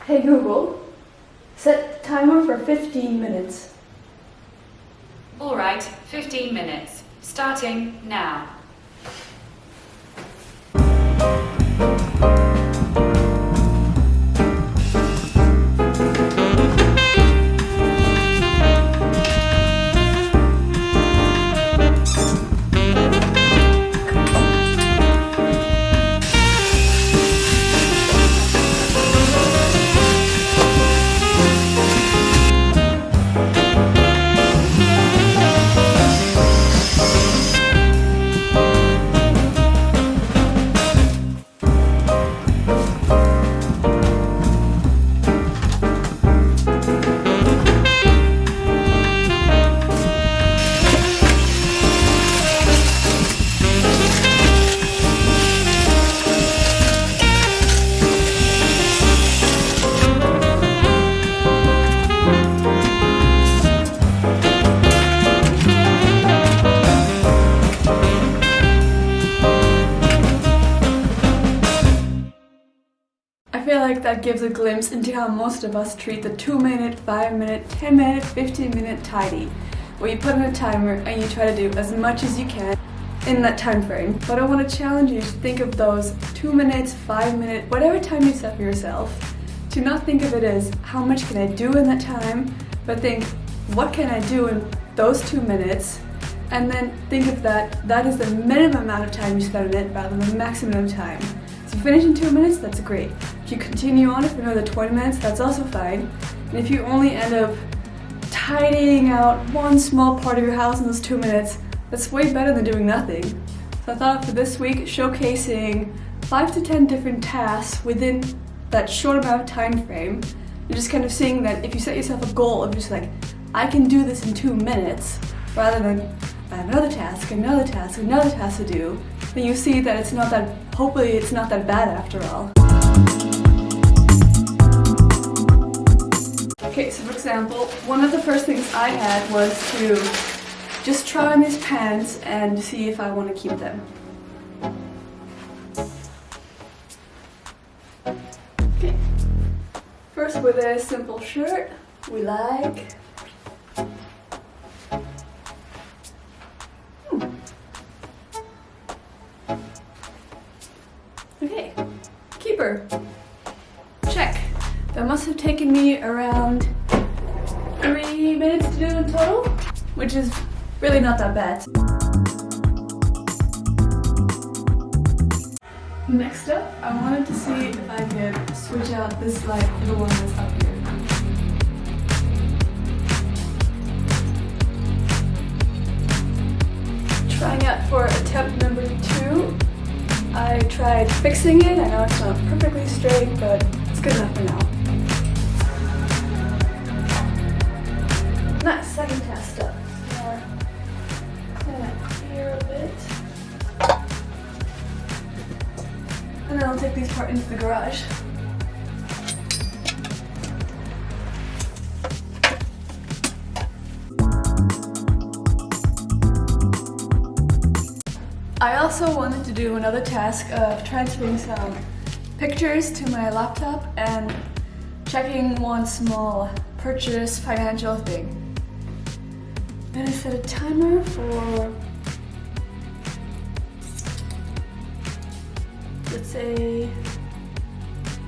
Hey Google, set timer for 15 minutes. Alright, 15 minutes. Starting now. I feel like that gives a glimpse into how most of us treat the 2-minute, 5-minute, 10-minute, 15-minute tidy, where you put in a timer and you try to do as much as you can in that time frame. But I want to challenge you to think of those 2 minutes, 5 minutes, whatever time you set for yourself, to not think of it as how much can I do in that time, but think what can I do in those 2 minutes, and then think of that is the minimum amount of time you spend on it rather than the maximum time. So if you finish in 2 minutes, that's great. If you continue on it for another 20 minutes, that's also fine. And if you only end up tidying out one small part of your house in those 2 minutes, that's way better than doing nothing. So I thought for this week, showcasing 5 to 10 different tasks within that short amount of time frame. You're just kind of seeing that if you set yourself a goal of just like, I can do this in 2 minutes, rather than I have another task, another task, another task to do, then you see that it's not that, hopefully it's not that bad after all. Okay, so for example, one of the first things I had was to just try on these pants and see if I want to keep them. Okay, first with a simple shirt we like. Okay, keeper. Check. That must have taken me around 3 minutes to do in total, which is really not that bad. Next up, I wanted to see if I could switch out this light for the one that's up here. Trying out for attempt number 2. I tried fixing it. I know it's not perfectly straight, but it's good enough for now. Nice, second test up. Clean it here a bit. And then I'll take these part into the garage. I also wanted to do another task of transferring some pictures to my laptop and checking one small purchase financial thing. Then I set a timer for, let's say,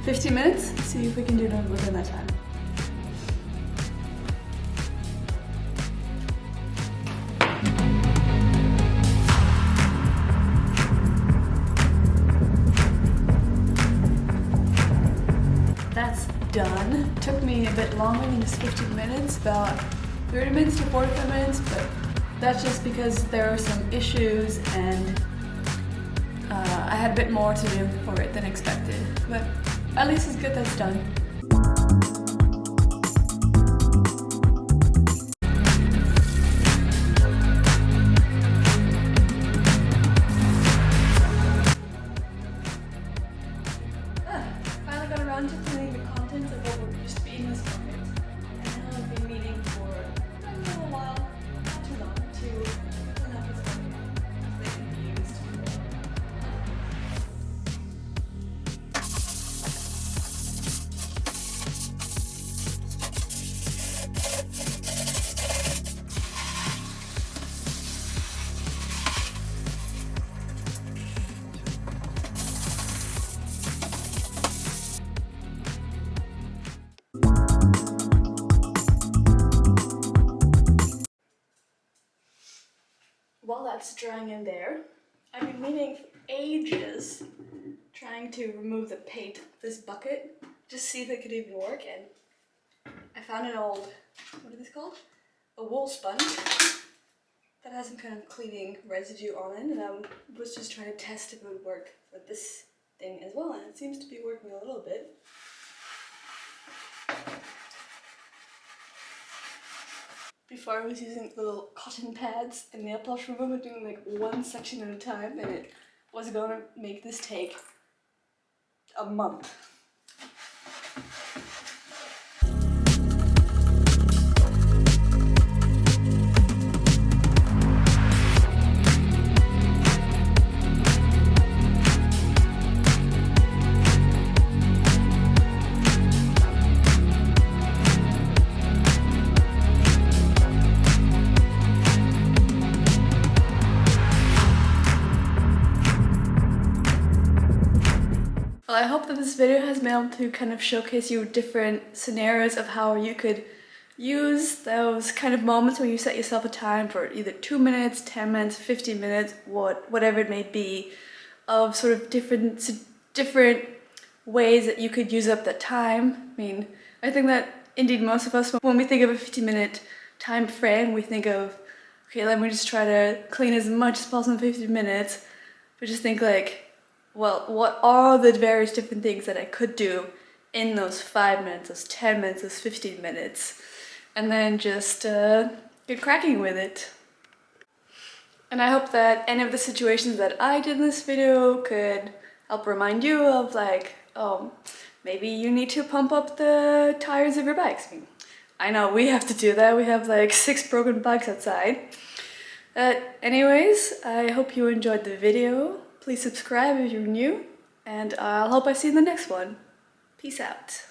15 minutes. See if we can do it within that time. That's done. Took me a bit longer than just 15 minutes, about 30 minutes to 45 minutes, but that's just because there are some issues and I had a bit more to do for it than expected. But at least it's good that's done. Finally got around to cleaning the contents of what would just be in this bucket. And now I've been meeting for a little while, not too long, to clean up this bucket. They can be used. that's drying in there. I've been meaning for ages trying to remove the paint of this bucket, just see if it could even work, and I found an old, what is this called? A wool sponge that has some kind of cleaning residue on it, and I was just trying to test if it would work for this thing as well, and it seems to be working a little bit. Before I was using little cotton pads and nail polish remover, doing like one section at a time, and it was gonna make this take a month. Well, I hope that this video has been able to kind of showcase you different scenarios of how you could use those kind of moments when you set yourself a time for either 2 minutes, 10 minutes, 15 minutes, whatever it may be, of sort of different ways that you could use up that time. I mean, I think that indeed most of us, when we think of a 15-minute time frame, we think of, okay, let me just try to clean as much as possible in 15 minutes, but just think like, well, what are the various different things that I could do in those 5 minutes, those 10 minutes, those 15 minutes, and then just get cracking with it. And I hope that any of the situations that I did in this video could help remind you of like, oh, maybe you need to pump up the tires of your bikes. I know we have to do that. We have like 6 broken bikes outside. Anyways, I hope you enjoyed the video. Please subscribe if you're new, and I'll hope I see you in the next one. Peace out.